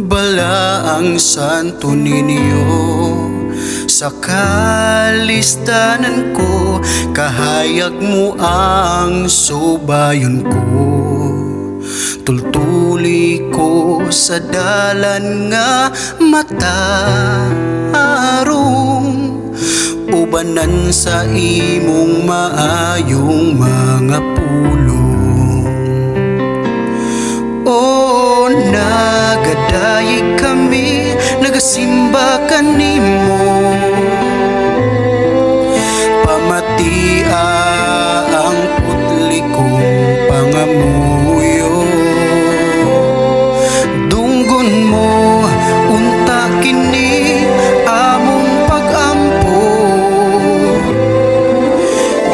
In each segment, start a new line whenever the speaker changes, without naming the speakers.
Bala ang Santo Niño sa kalistanan ko, kahayag mo ang subayon ko. Tultuli ko sa dalan nga matarong, ubanan sa imong maayong mga pulong. O nagadayi kami, nagasimba kanimo, pamatia ang putli kong pangamuyo. Dunggon mo unta kini among pag-ampo,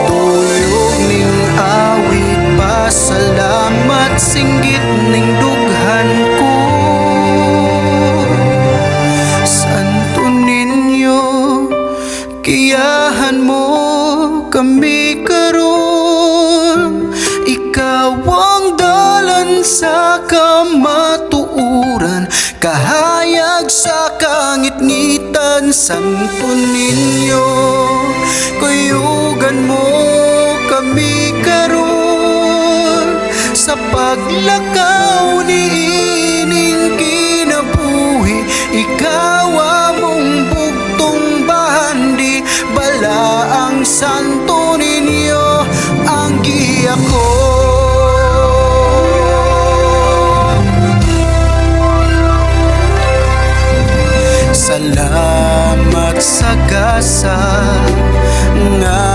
duyog ning awit pasalamat, singgit ning dughan ko. Santo Niño, kiyahan mo kami karon, ikaw ang dalan sa kamatuuran, kahayag sa kangitngitan. Santo Niño, kuyugan mo kami karon, sa paglakaw ni ining kinabuhi, ikaw among bugtong bahandi. Bala ang Santo Niño ang giya ko. Salamat sa gasa nga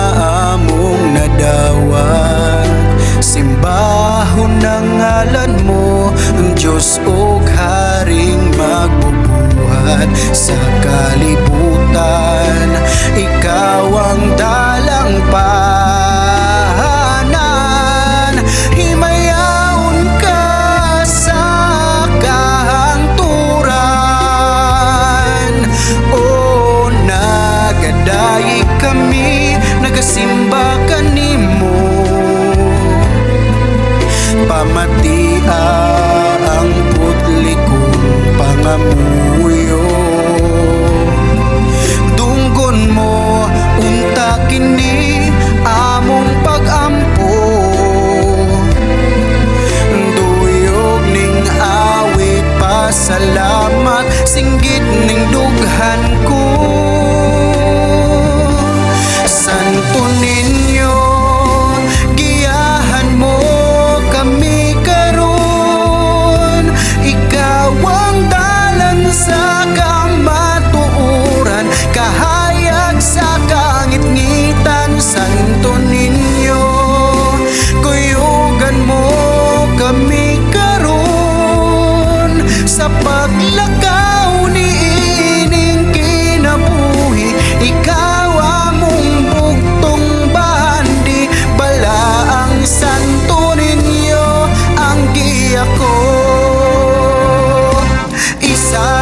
among nadawat, simbahon ng ngalan mo, ang Diyos ug Haring magbubuhat sa kalibutan. Ikaw ang dalang pahanan, himayaon ka sa kahangturan. O nagadayi kami, nagasimba kanimo, pamatia ang putli kong pangamuyo. Dunggon mo unta kini among pag-ampo, duyog ning awit pasalamat, singgit ning dughan ko. Santo Niño, giyahan mo kami karon, ikaw ang dalan sa kamatuuran, kahayag sa kangitngitan. Santo Niño, kuyugan mo kami karon, sa paglakaw ni ining kinabuhi, ikaw among bugtong bahandi. Bala ang Santo Niño ang giya ko. Isa